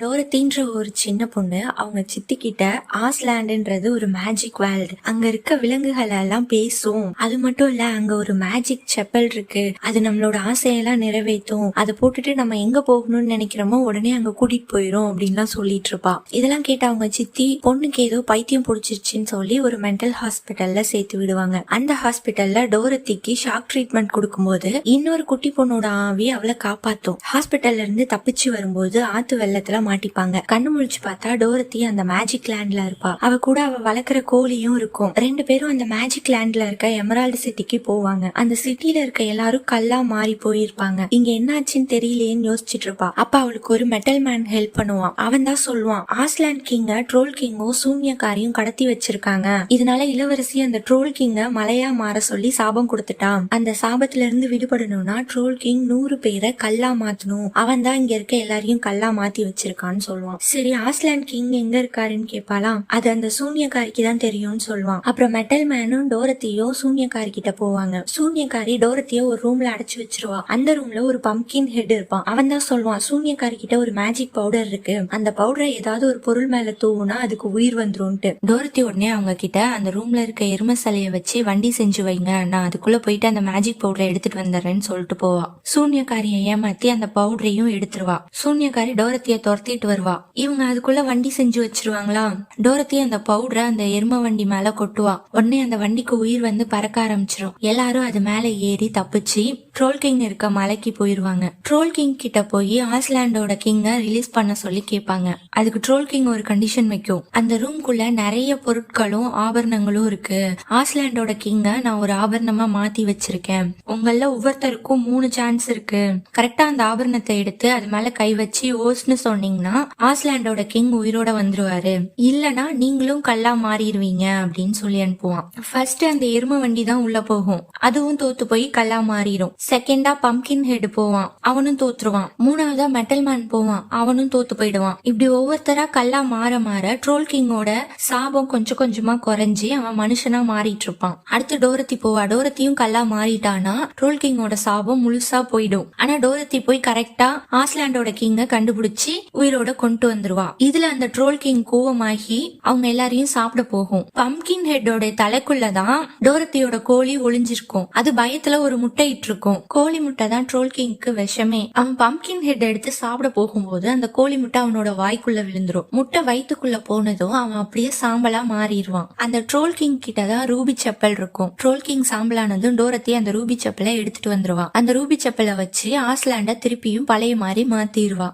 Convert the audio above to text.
டோரத்தின்ற ஒரு சின்ன பொண்ணு அவங்க சித்தி கிட்ட ஆஸ்லாண்டுன்றது ஒரு மேஜிக் வேர்ல்டு, அங்க இருக்க விலங்குகள் எல்லாம் பேசும், அது மட்டும் இல்ல அங்க ஒரு மேஜிக் செப்பல் இருக்கு, அது நம்மளோட ஆசையெல்லாம் நிறைவேற்றும், அதை போட்டுட்டு நம்ம எங்க போகணும்னு நினைக்கிறோமோ உடனே அங்க கூட்டிட்டு போயிரும் அப்படின்லாம் சொல்லிட்டு இருப்பா. இதெல்லாம் கேட்ட அவங்க சித்தி பொண்ணுக்கு ஏதோ பைத்தியம் பிடிச்சிருச்சுன்னு சொல்லி ஒரு மென்டல் ஹாஸ்பிட்டல்ல சேர்த்து விடுவாங்க. அந்த ஹாஸ்பிட்டல்ல டோரத்திக்கு ஷாக் ட்ரீட்மெண்ட் கொடுக்கும்போது இன்னொரு குட்டி பொண்ணோட ஆவி அவளை காப்பாத்தும். ஹாஸ்பிட்டல்ல இருந்து தப்பிச்சு வரும்போது ஆத்து வெள்ளத்துல மாட்டிப்பாங்க. கண்ணு முழிச்சு பார்த்தா டோரத்தி அந்த மேஜிக் லேண்ட்ல இருப்பா. அவ கூட அவ வளர்க்குற கோழியும் இருக்கும். ரெண்டு பேரும் அந்த மேஜிக் லேண்ட்ல இருக்க எமரால்டு சிட்டிக்கு போவாங்க. அந்த சிட்டில இருக்க எல்லாரும் கல்லா மாறி போயிருப்பாங்க. இங்க என்னாச்சுன்னு தெரியலேன்னு யோசிச்சுட்டு இருப்பா. அப்ப அவளுக்கு ஒரு மெட்டல் மேன் ஹெல்ப் பண்ணுவான். அவன் தான் சொல்லுவான், ஆஸ்லாண்ட் கிங்க ட்ரோல் கிங்கும் சூன்யக்காரியும் கடத்தி வச்சிருக்காங்க, இதனால இளவரசி அந்த ட்ரோல் கிங்க மலையா மாற சொல்லி சாபம் கொடுத்துட்டான். அந்த சாபத்துல இருந்து விடுபடணும்னா ட்ரோல் கிங் 100 பேரை கல்லா மாத்தணும், அவன் தான் இங்க இருக்க எல்லாரையும் கல்லா மாத்தி வச்சிருக்கான்னு சொல்லுவான். சரி, ஆஸ்லாண்ட் கிங் எங்க இருக்காருன்னு கேட்பாலாம். அது அந்த சூன்யக்காரிக்கு தான் தெரியும்னு சொல்லுவான். அப்புறம் மெட்டல் மேனும் டோரத்தியோ சூன்யக்காரி கிட்ட போவாங்க. சூன்யக்காரி டோரத்தியோ ஒரு ரூம்ல அடைச்சு வச்சிருவா. அந்த ரூம்ல ஒரு பம்ப்கின் ஹெட் இருப்பான். அவன் தான் சொல்லுவான், சூன்யக்காரி கிட்ட ஒரு மேஜிக் பவுடர் இருக்கு, அந்த பவுடரை ஏதாவது ஒரு பொருள் மேல தூவுனா அதுக்கு உயிர் வந்துரும்ட்டு. டோரத்தி உடனே அவங்க கிட்ட அந்த ரூம்ல இருக்க எரும சிலைய வச்சு வண்டி செஞ்சு வைங்க, நான் அதுக்குள்ள போயிட்டு அந்த மேஜிக் பவுடரை எடுத்துட்டு வந்துடுறேன்னு சொல்லிட்டு போவா. சூன்யக்காரியை ஏமாத்தி அந்த பவுடரையும் எடுத்துருவா. சூன்யக்காரி டோரத்திய துரத்திட்டு வருவா. இவங்க அதுக்குள்ள வண்டி செஞ்சு வச்சிருவாங்களா. டோரத்தி அந்த பவுடரை அந்த எரும வண்டி மேல கொட்டுவா. உடனே அந்த வண்டிக்கு உயிர் வந்து பறக்க ஆரம்பிச்சிரும். எல்லாரும் அது மேல ஏறி தப்பிச்சு ட்ரோல் கிங் இருக்க மலைக்கு போயிருவாங்க. ட்ரோல் கிங் கிட்ட போய் ஆஸ்லாண்டோட கிங்க ரிலீஸ் பண்ண சொல்லி கேட்பாங்க. அதுக்கு ட்ரோல் கிங் ஒரு கண்டிஷன் வைக்கும். அந்த ரூம்குள்ள நிறைய பொருட்களும் ஆபரணங்களும் இருக்கு, ஆஸ்லாண்டோட கிங்க நான் ஒரு ஆபரணமா மாத்தி வச்சிருக்கேன், உங்கள ஒவ்வொருத்தருக்கும் 3 சான்ஸ் இருக்கு, கரெக்டா அந்த ஆபரணத்தை எடுத்து அது மேல கை வச்சு ஓஸ்னு சொன்னீங்கன்னா ஆஸ்லாண்டோட கிங் உயிரோட வந்துருவாரு, இல்லனா நீங்களும் கல்லா மாறிடுவீங்க அப்படின்னு சொல்லி அனுப்புவான். ஃபர்ஸ்ட் அந்த எரும வண்டி தான் உள்ள போகும், அதுவும் தோத்து போய் கல்லா மாறிடும். செகண்டா பம்ப்கின் ஹெட் போவான், அவனும் தோத்துருவான். மூணாவதா மெட்டல் மேன் போவான், அவனும் தோத்து போயிடுவான். இப்படி ஒவ்வொருத்தரா கல்லா மாற மாற ட்ரோல் கிங்கோட சாபம் கொஞ்சம் கொஞ்சமா குறைஞ்சி அவன் மனுஷனா மாறிட்டு இருப்பான். அடுத்து டோரத்தி போவா. டோரத்தியும் கல்லா மாறிட்டானா ட்ரோல் கிங்கோட சாபம் முழுசா போயிடும். ஆனா டோரத்தி போய் கரெக்டா ஆஸ்லாண்டோட கிங்க கண்டுபிடிச்சு உயிரோட கொண்டு வந்துருவா. இதுல அந்த ட்ரோல் கிங் கோவமாகி அவங்க எல்லாரையும் சாப்பிட போகும். பம்ப்கின் ஹெட்டோட தலைக்குள்ளதான் டோரத்தியோட கோழி ஒளிஞ்சிருக்கும். அது பயத்துல ஒரு முட்டை இட்டு இருக்கும். கோழி முட்டை தான் ட்ரோல் கிங்க்கு விஷமே. அவன் பம்ப்கின் ஹெட் எடுத்து சாப்பிட போகும்போது அந்த கோழி முட்டை அவனோட வாய்க்குள்ள விழுந்துரும். முட்டை வயிற்றுக்குள்ள போனதும் அவன் அப்படியே சாம்பலா மாறிடுவான். அந்த ட்ரோல் கிங் கிட்டதான் ரூபி செப்பல் இருக்கும். ட்ரோல் கிங் சாம்பலானதும் டோரத்தி அந்த ரூபி செப்பலை எடுத்துட்டு வந்துருவான். அந்த ரூபி செப்பலை வச்சு ஆஸ்லாண்ட திருப்பியும் பழைய மாதிரி மாத்திடுவா.